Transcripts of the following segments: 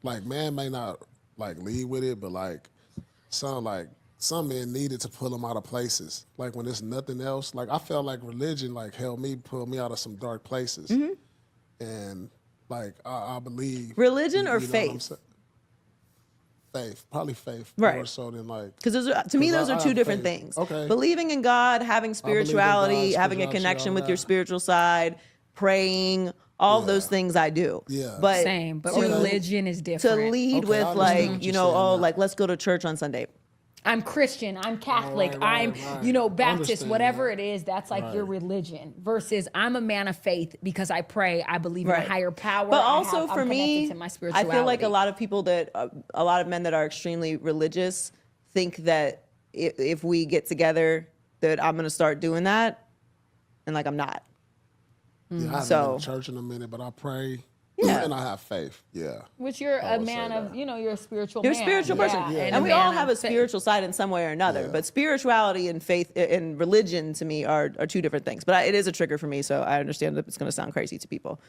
like man may not like lead with it, but some men needed to pull them out of places. Like when there's nothing else. Like I felt like religion like helped me pull me out of some dark places, and like I believe Religion or you know what I'm faith? saying. Faith, probably faith more Right. so than like Because to me, because those are I two have different faith. things. Okay, Believing in God, having I believe in God, spirituality, having a spirituality, all connection of with your that. spiritual side, praying, all of Yeah, those things I do. yeah. But Same, but Okay, religion is to different. lead okay. I with understand like, what you're saying oh, now. like let's go to church on Sunday. I'm Christian, I'm Oh, Catholic, right, right, I'm, right. I Baptist, understand whatever that. it is, that's like your Right. religion versus I'm a man of faith because I pray, I believe in a Right. higher power, But also I'm for connected to me, my I feel like spirituality. a lot of men that are extremely religious think that if we get together, that I'm going to start doing that. And like, I'm not. Yeah, I haven't been to So, church in a minute, but I pray yeah. and I have faith. Yeah, Which you're I a would say man of, that. you're a spiritual You're a man. spiritual person. Yeah. Yeah, And a And we yeah, all man have of a faith. spiritual side in some way or another. yeah. But spirituality and faith and religion to me are two different things. But it is a trigger for me. So I understand that it's going to sound crazy to people.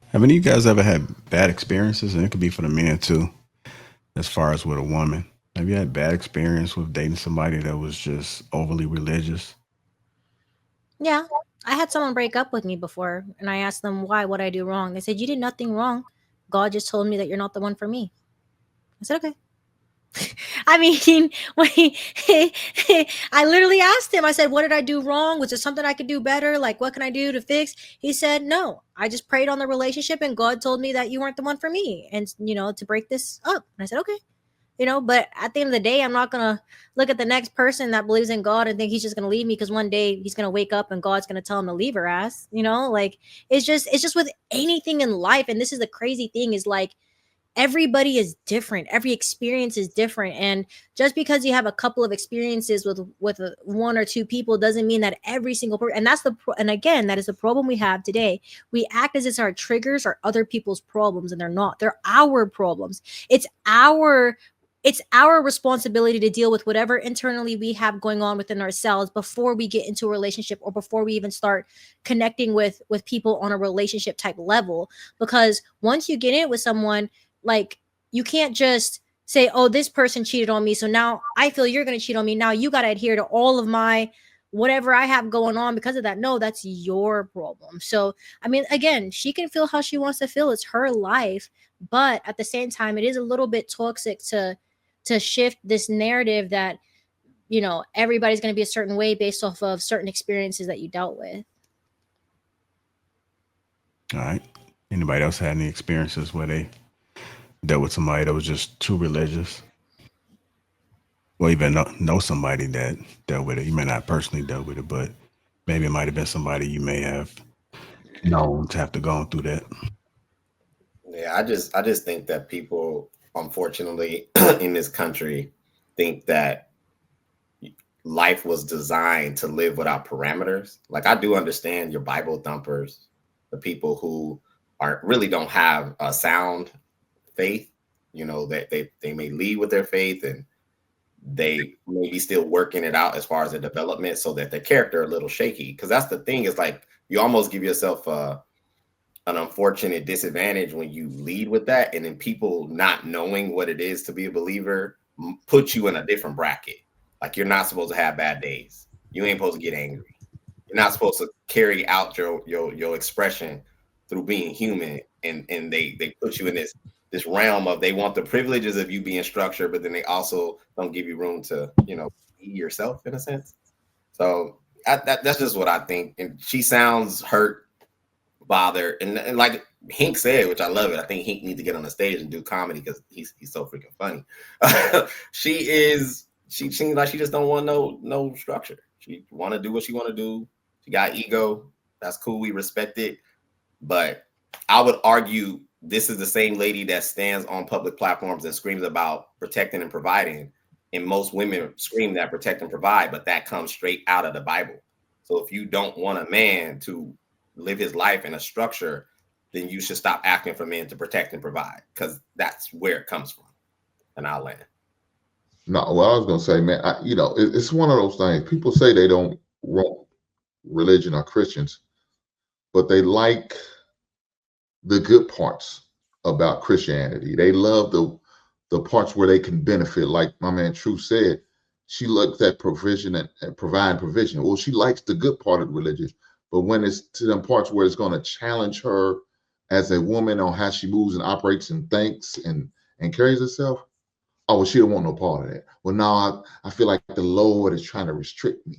Have any of you guys ever had bad experiences? And it could be for the men too, as far as with a woman. Have you had bad experience with dating somebody that was just overly religious? Yeah. I had someone break up with me before, and I asked them why, what I do wrong. They said, "You did nothing wrong. God just told me that you're not the one for me." I said, "Okay." I mean, when I literally asked him, I said, "What did I do wrong? Was there something I could do better? Like, what can I do to fix?" He said, "No, I just prayed on the relationship, and God told me that you weren't the one for me, and, to break this up." And I said, "Okay." But at the end of the day, I'm not gonna look at the next person that believes in God and think he's just gonna leave me because one day he's gonna wake up and God's gonna tell him to leave her ass. Like, it's just with anything in life. And this is the crazy thing, is like, everybody is different, every experience is different, and just because you have a couple of experiences with one or two people doesn't mean that every single person. And and again, that is the problem we have today. We act as if our triggers are other people's problems, and they're not. They're our problems. It's our responsibility to deal with whatever internally we have going on within ourselves before we get into a relationship, or before we even start connecting with people on a relationship type level. Because once you get in with someone, like, you can't just say, "Oh, this person cheated on me, so now I feel you're going to cheat on me. Now you got to adhere to all of my whatever I have going on because of that." No, that's your problem. So, I mean, again, she can feel how she wants to feel. It's her life. But at the same time, it is a little bit toxic to shift this narrative that, everybody's going to be a certain way based off of certain experiences that you dealt with. All right. Anybody else had any experiences where they dealt with somebody that was just too religious? Or even know somebody that dealt with it? You may not personally dealt with it, but maybe it might have been somebody you may have known to have to go through that. Yeah, I just think that people, unfortunately, in this country, think that life was designed to live without parameters. Like, I do understand your Bible thumpers, the people who are really don't have a sound faith. That they may lead with their faith, and they may be still working it out as far as the development, so that their character a little shaky. Because that's the thing, is like, you almost give yourself an unfortunate disadvantage when you lead with that, and then people not knowing what it is to be a believer put you in a different bracket. Like, you're not supposed to have bad days. You ain't supposed to get angry. You're not supposed to carry out your expression through being human. And they put you in this realm of, they want the privileges of you being structured, but then they also don't give you room to be yourself, in a sense. So that's just what I think. And she sounds hurt, bothered, and like Hink said, which I love it. I think Hink needs to get on the stage and do comedy, because he's so freaking funny. She seems like she just don't want no structure. She want to do what she want to do. She got ego. That's cool. We respect it. But I would argue this is the same lady that stands on public platforms and screams about protecting and providing. And most women scream that protect and provide, but that comes straight out of the Bible. So if you don't want a man to live his life in a structure, then you should stop acting for men to protect and provide, because that's where it comes from. And I'll land. No, well, I was gonna say, man, it's one of those things. People say they don't want religion or Christians, but they like the good parts about Christianity. They love the parts where they can benefit. Like my man True said, she looks at provision and providing provision. Well, she likes the good part of religion, but when it's to them parts where it's going to challenge her as a woman on how she moves and operates and thinks and carries herself, oh, well, she don't want no part of that. Well, now I feel like the Lord is trying to restrict me.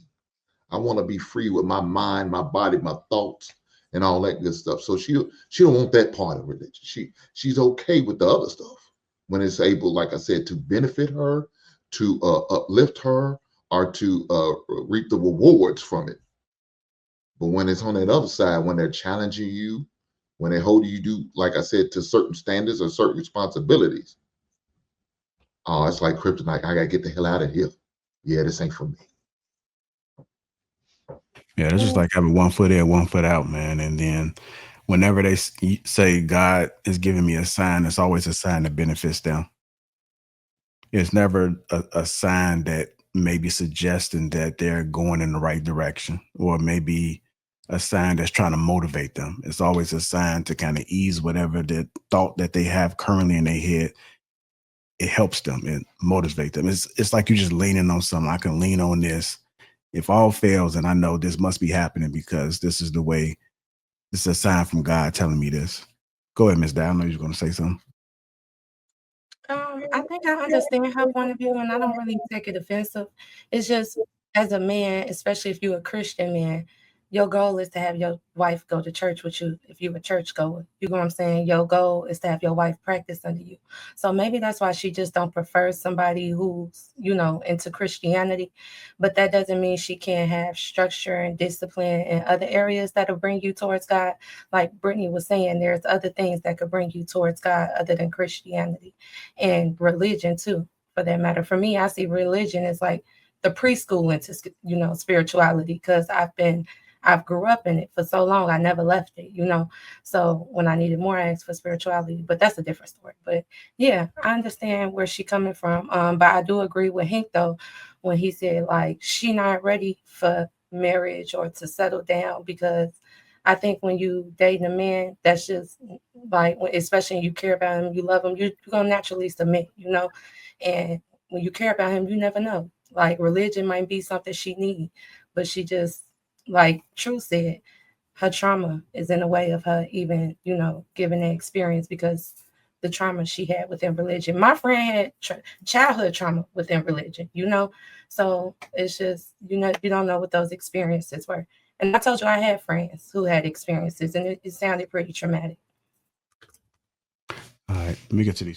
I want to be free with my mind, my body, my thoughts, and all that good stuff. So she don't want that part of religion. She's okay with the other stuff when it's able, like I said, to benefit her, to uplift her, or to reap the rewards from it. But when it's on that other side, when they're challenging you, when they hold you do, like I said, to certain standards or certain responsibilities, oh, it's like kryptonite. I gotta get the hell out of here. Yeah, this ain't for me. Yeah, it's just like having one foot in, one foot out, man. And then whenever they say God is giving me a sign, it's always a sign that benefits them. It's never a sign that maybe suggesting that they're going in the right direction, or maybe a sign that's trying to motivate them. It's always a sign to kind of ease whatever the thought that they have currently in their head. It helps them and motivate them. It's like you're just leaning on something. I can lean on this. If all fails, and I know this must be happening because this is the way, this is a sign from God telling me this. Go ahead, Miss Dad. I know you're going to say something. I think I understand her point of view, and I don't really take it offensive. It's just as a man, especially if you're a Christian man, your goal is to have your wife go to church with you if you're a church goer. You know what I'm saying? Your goal is to have your wife practice under you. So maybe that's why she just don't prefer somebody who's, into Christianity. But that doesn't mean she can't have structure and discipline in other areas that'll bring you towards God. Like Brittany was saying, there's other things that could bring you towards God other than Christianity and religion too, for that matter. For me, I see religion as like the preschool into spirituality, because I've grew up in it for so long. I never left it, So when I needed more, I asked for spirituality, but that's a different story. But yeah, I understand where she's coming from. But I do agree with Hank though, when he said like she not ready for marriage or to settle down, because I think when you date a man, that's just like, especially when you care about him, you love him, you're gonna naturally submit, And when you care about him, you never know. Like religion might be something she needs, but she just, like True said, her trauma is in the way of her even, giving the experience, because the trauma she had within religion. My friend had childhood trauma within religion, So it's just, you don't know what those experiences were. And I told you I had friends who had experiences, and it sounded pretty traumatic. All right, let me get to these.